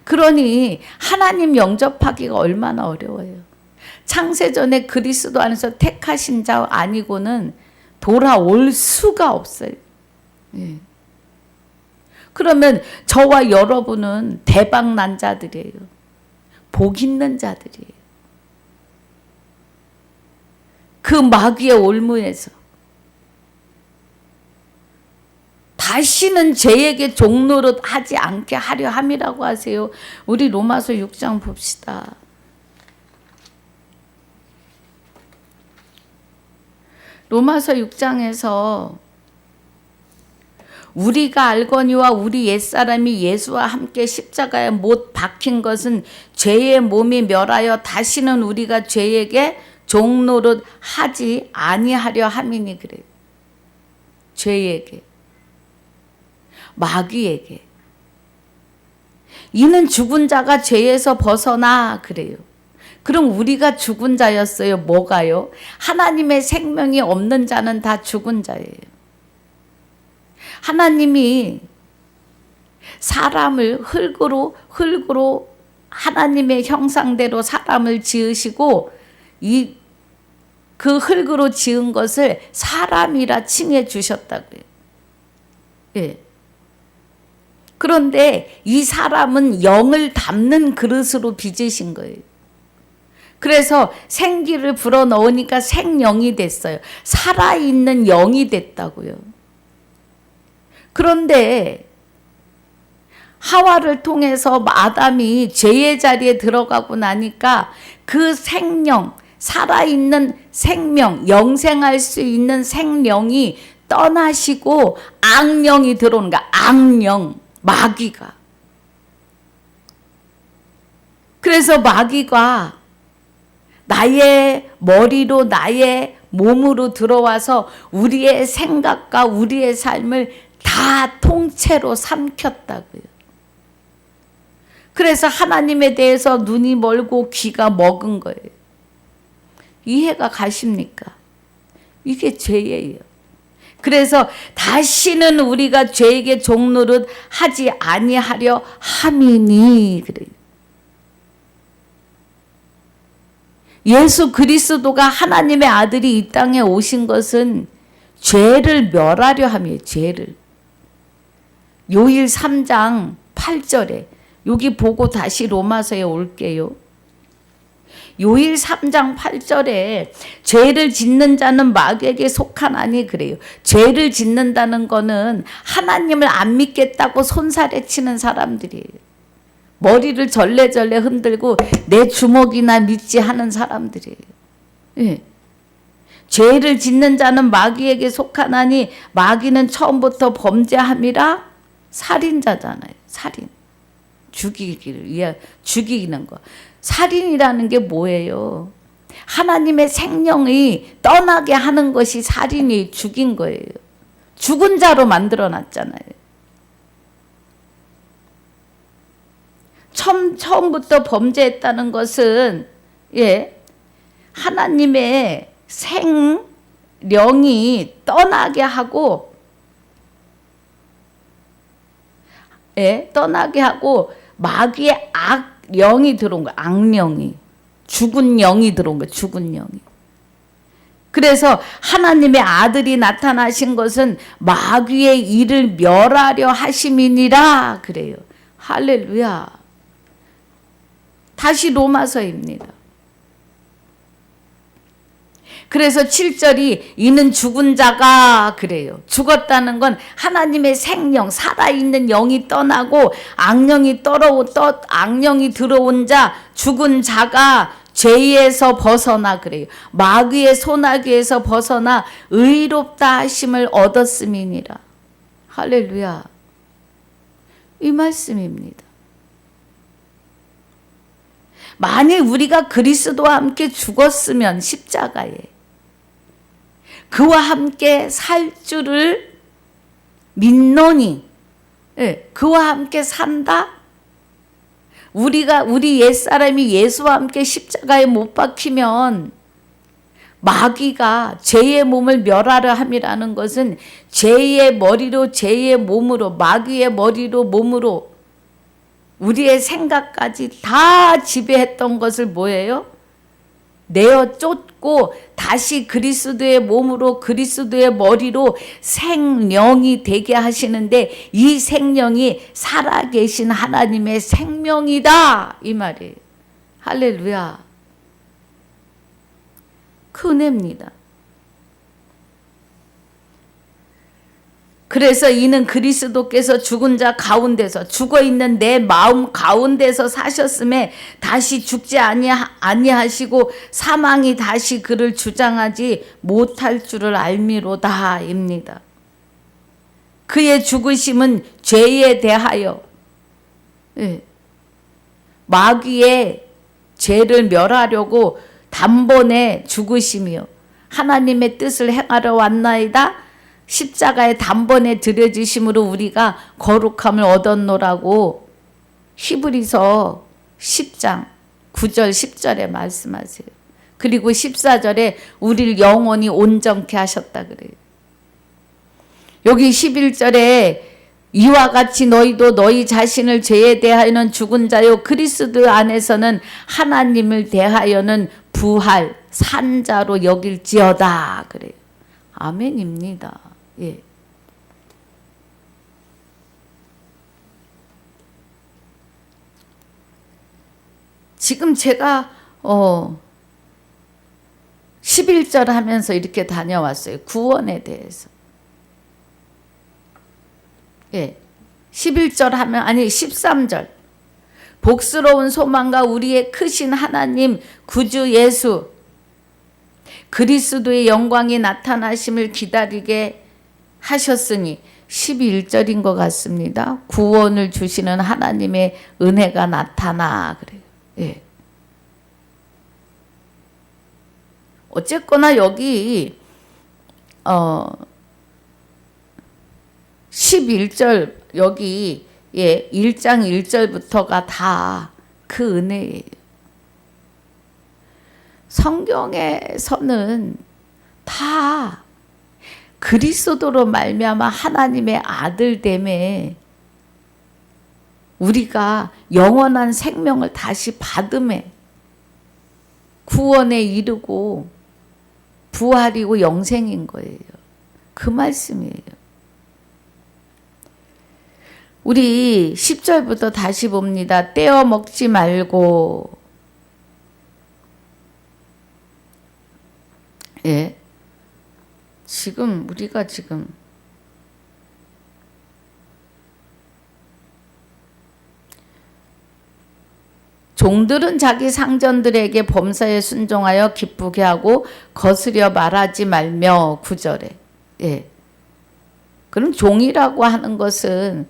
그러니 하나님 영접하기가 얼마나 어려워요. 창세전에 그리스도 안에서 택하신 자 아니고는 돌아올 수가 없어요. 예. 그러면 저와 여러분은 대박 난 자들이에요. 복 있는 자들이에요. 그 마귀의 올무에서 다시는 죄에게 종노릇 하지 않게 하려 함이라고 하세요. 우리 로마서 6장 봅시다. 로마서 6장에서 우리가 알거니와 우리 옛사람이 예수와 함께 십자가에 못 박힌 것은 죄의 몸이 멸하여 다시는 우리가 죄에게 종노릇 하지 아니하려 함이니 그래요. 죄에게, 마귀에게. 이는 죽은 자가 죄에서 벗어나 그래요. 그럼 우리가 죽은 자였어요. 뭐가요? 하나님의 생명이 없는 자는 다 죽은 자예요. 하나님이 사람을 흙으로 하나님의 형상대로 사람을 지으시고 그 흙으로 지은 것을 사람이라 칭해 주셨다고요. 예. 그런데 이 사람은 영을 담는 그릇으로 빚으신 거예요. 그래서 생기를 불어넣으니까 생영이 됐어요. 살아있는 영이 됐다고요. 그런데 하와를 통해서 아담이 죄의 자리에 들어가고 나니까 그 생명, 살아있는 생명, 영생할 수 있는 생명이 떠나시고 악령이 들어오는 거야. 악령, 마귀가. 그래서 마귀가 나의 머리로 나의 몸으로 들어와서 우리의 생각과 우리의 삶을 다 통째로 삼켰다고요. 그래서 하나님에 대해서 눈이 멀고 귀가 먹은 거예요. 이해가 가십니까? 이게 죄예요. 그래서 다시는 우리가 죄에게 종노릇 하지 아니하려 함이니 그래요. 예수 그리스도가 하나님의 아들이 이 땅에 오신 것은 죄를 멸하려 함이에요. 죄를. 요일 3장 8절에 여기 보고 다시 로마서에 올게요. 요일 3장 8절에 죄를 짓는 자는 마귀에게 속하나니 그래요. 죄를 짓는다는 거는 하나님을 안 믿겠다고 손살에 치는 사람들이에요. 머리를 절레절레 흔들고 내 주먹이나 믿지 하는 사람들이에요. 예. 죄를 짓는 자는 마귀에게 속하나니 마귀는 처음부터 범죄함이라 살인자잖아요. 살인. 죽이는 거. 살인이라는 게 뭐예요? 하나님의 생명이 떠나게 하는 것이 살인이 죽인 거예요. 죽은 자로 만들어 놨잖아요. 처음부터 범죄했다는 것은 하나님의 생령이 떠나게 하고 마귀의 악령이 들어온 거야. 악령이. 죽은 영이 들어온 거야. 죽은 영이. 그래서 하나님의 아들이 나타나신 것은 마귀의 일을 멸하려 하심이니라 그래요. 할렐루야. 다시 로마서입니다. 그래서 7절이 이는 죽은 자가 그래요. 죽었다는 건 하나님의 생명, 살아있는 영이 떠나고 악령이 들어온 자, 죽은 자가 죄에서 벗어나 그래요. 마귀의 소나기에서 벗어나 의롭다 하심을 얻었음이니라. 할렐루야. 이 말씀입니다. 만일 우리가 그리스도와 함께 죽었으면 십자가에 그와 함께 살 줄을 믿노니 그와 함께 산다? 우리 옛사람이 예수와 함께 십자가에 못 박히면 마귀가 죄의 몸을 멸하려 함이라는 것은 죄의 머리로 죄의 몸으로 마귀의 머리로 몸으로 우리의 생각까지 다 지배했던 것을 뭐예요? 내어 쫓고 다시 그리스도의 몸으로 그리스도의 머리로 생명이 되게 하시는데 이 생명이 살아계신 하나님의 생명이다 이 말이에요. 할렐루야. 그 은혜입니다. 그래서 이는 그리스도께서 죽은 자 가운데서 죽어있는 내 마음 가운데서 사셨음에 다시 죽지 아니하시고 사망이 다시 그를 주장하지 못할 줄을 알미로다 입니다. 그의 죽으심은 죄에 대하여 마귀의 죄를 멸하려고 단번에 죽으심이요 하나님의 뜻을 행하러 왔나이다. 십자가에 단번에 들여지심으로 우리가 거룩함을 얻었노라고 히브리서 10장 9절 10절에 말씀하세요. 그리고 14절에 우리를 영원히 온전케 하셨다 그래요. 여기 11절에 이와 같이 너희도 너희 자신을 죄에 대하여는 죽은 자요 그리스도 안에서는 하나님을 대하여는 부활 산자로 여길지어다 그래요. 아멘입니다. 예. 지금 제가 11절 하면서 이렇게 다녀왔어요. 구원에 대해서. 예. 11절 하면 아니 13절. 복스러운 소망과 우리의 크신 하나님 구주 예수 그리스도의 영광이 나타나심을 기다리게 하셨으니 11절인 것 같습니다. 구원을 주시는 하나님의 은혜가 나타나 그래요. 예. 어쨌거나 여기 11절 여기 1장 1절부터가 다 그 은혜예요. 성경에서는 다 그리스도로 말미암아 하나님의 아들됨에 우리가 영원한 생명을 다시 받음에 구원에 이르고 부활이고 영생인 거예요. 그 말씀이에요. 우리 10절부터 다시 봅니다. 떼어 먹지 말고 예. 우리가 종들은 자기 상전들에게 범사에 순종하여 기쁘게 하고 거스려 말하지 말며 9절에 예. 그럼 종이라고 하는 것은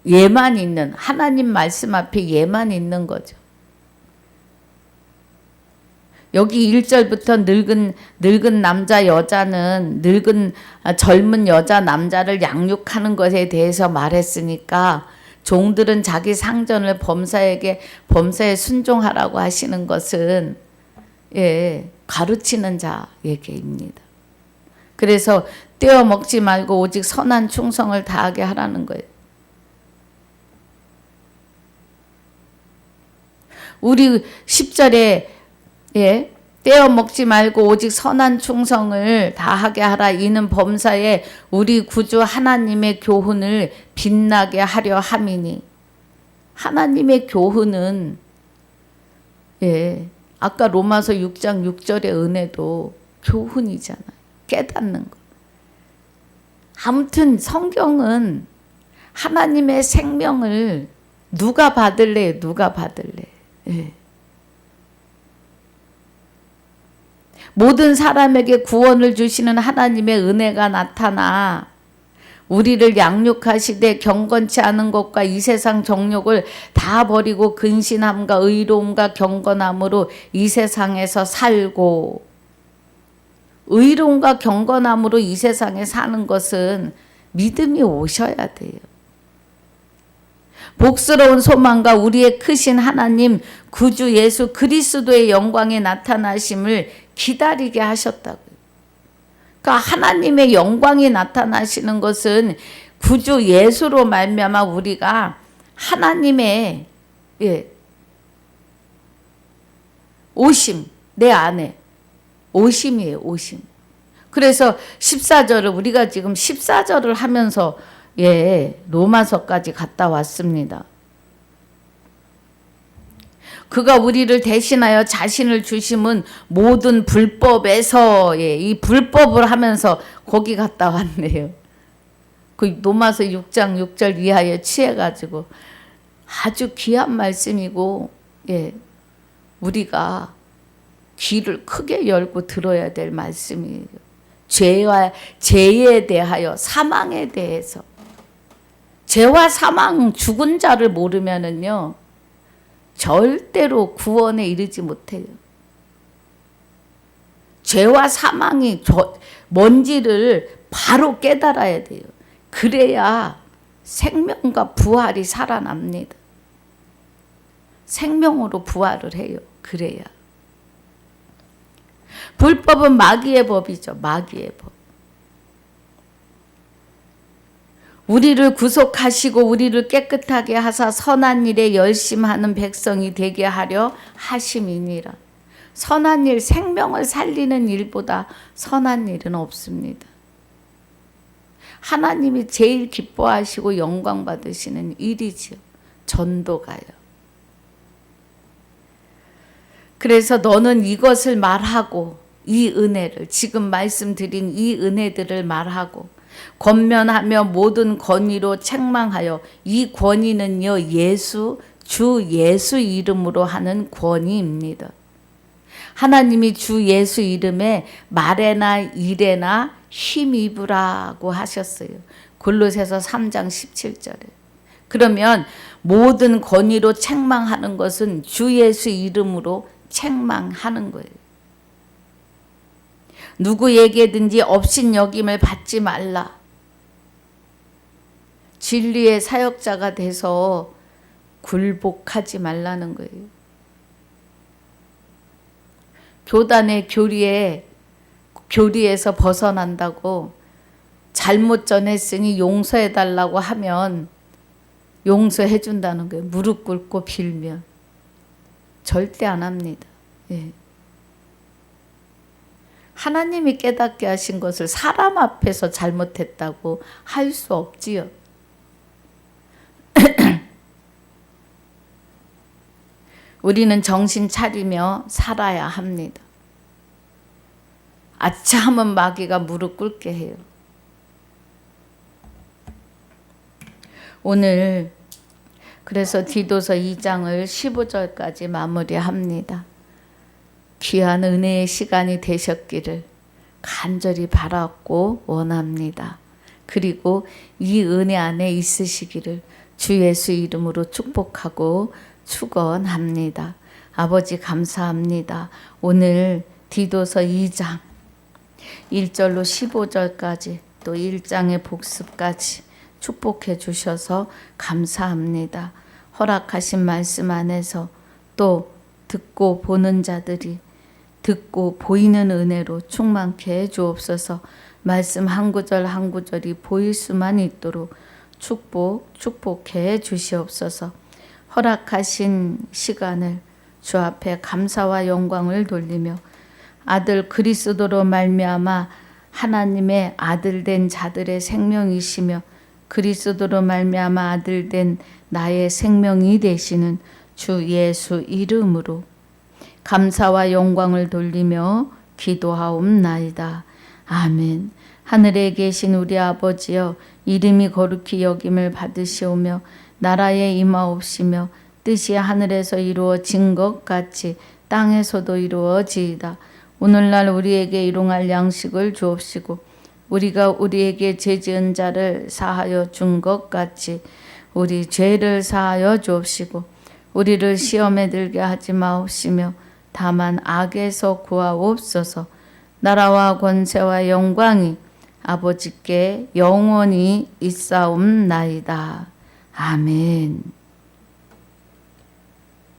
예만 있는 하나님 말씀 앞에 예만 있는 거죠. 여기 1절부터 늙은 남자 여자는 젊은 여자 남자를 양육하는 것에 대해서 말했으니까 종들은 자기 상전을 범사에 순종하라고 하시는 것은 가르치는 자 얘기입니다. 그래서 떼어 먹지 말고 오직 선한 충성을 다하게 하라는 거예요. 우리 10절에 떼어 먹지 말고 오직 선한 충성을 다하게 하라. 이는 범사에 우리 구주 하나님의 교훈을 빛나게 하려 함이니. 하나님의 교훈은 아까 로마서 6장 6절의 은혜도 교훈이잖아요. 깨닫는 거. 아무튼 성경은 하나님의 생명을 누가 받을래? 모든 사람에게 구원을 주시는 하나님의 은혜가 나타나 우리를 양육하시되 경건치 않은 것과 이 세상 정욕을 다 버리고 근신함과 의로움과 경건함으로 이 세상에서 살고 의로움과 경건함으로 이 세상에 사는 것은 믿음이 오셔야 돼요. 복스러운 소망과 우리의 크신 하나님 구주 예수 그리스도의 영광에 나타나심을 기다리게 하셨다고요. 그러니까 하나님의 영광이 나타나시는 것은 구주 예수로 말미암아 우리가 하나님의 오심, 내 안에 오심이에요. 오심. 그래서 14절을 우리가 지금 14절을 하면서 로마서까지 갔다 왔습니다. 그가 우리를 대신하여 자신을 주심은 모든 불법에서 이 불법을 하면서 거기 갔다 왔네요. 그 로마서 6장 6절 이하에 취해가지고 아주 귀한 말씀이고 우리가 귀를 크게 열고 들어야 될 말씀이에요. 죄에 대하여 사망에 대해서 죄와 사망 죽은 자를 모르면은요 절대로 구원에 이르지 못해요. 죄와 사망이 뭔지를 바로 깨달아야 돼요. 그래야 생명과 부활이 살아납니다. 생명으로 부활을 해요. 그래야. 불법은 마귀의 법이죠. 마귀의 법. 우리를 구속하시고 우리를 깨끗하게 하사 선한 일에 열심하는 백성이 되게 하려 하심이니라. 선한 일, 생명을 살리는 일보다 선한 일은 없습니다. 하나님이 제일 기뻐하시고 영광 받으시는 일이지요. 전도가요. 그래서 너는 이것을 말하고 이 은혜를 지금 말씀드린 이 은혜들을 말하고 권면하며 모든 권위로 책망하여 이 권위는요 주 예수 이름으로 하는 권위입니다. 하나님이 주 예수 이름에 말에나 일에나 힘입으라고 하셨어요. 골로새서 3장 17절에. 그러면 모든 권위로 책망하는 것은 주 예수 이름으로 책망하는 거예요. 누구에게든지 업신여김을 받지 말라. 진리의 사역자가 돼서 굴복하지 말라는 거예요. 교단의 교리에서 벗어난다고 잘못 전했으니 용서해 달라고 하면 용서해 준다는 거예요. 무릎 꿇고 빌면. 절대 안 합니다. 하나님이 깨닫게 하신 것을 사람 앞에서 잘못했다고 할 수 없지요. 우리는 정신 차리며 살아야 합니다. 아차 하면 마귀가 무릎 꿇게 해요. 오늘 그래서 디도서 2장을 15절까지 마무리합니다. 귀한 은혜의 시간이 되셨기를 간절히 바랐고 원합니다. 그리고 이 은혜 안에 있으시기를 주 예수 이름으로 축복하고 축원합니다. 아버지 감사합니다. 오늘 디도서 2장 1절로 15절까지 또 1장의 복습까지 축복해 주셔서 감사합니다. 허락하신 말씀 안에서 또 듣고 보는 자들이 듣고 보이는 은혜로 충만케 해 주옵소서. 말씀 한 구절 한 구절이 보일 수만 있도록 축복해 주시옵소서. 허락하신 시간을 주 앞에 감사와 영광을 돌리며 아들 그리스도로 말미암아 하나님의 아들 된 자들의 생명이시며 그리스도로 말미암아 아들 된 나의 생명이 되시는 주 예수 이름으로 감사와 영광을 돌리며 기도하옵나이다. 아멘. 하늘에 계신 우리 아버지여, 이름이 거룩히 여김을 받으시오며 나라에 임하옵시며 뜻이 하늘에서 이루어진 것 같이 땅에서도 이루어지이다. 오늘날 우리에게 일용할 양식을 주옵시고 우리가 우리에게 죄 지은 자를 사하여 준 것 같이 우리 죄를 사하여 주옵시고 우리를 시험에 들게 하지 마옵시며 다만 악에서 구하옵소서. 나라와 권세와 영광이 아버지께 영원히 있사옵나이다. 아멘.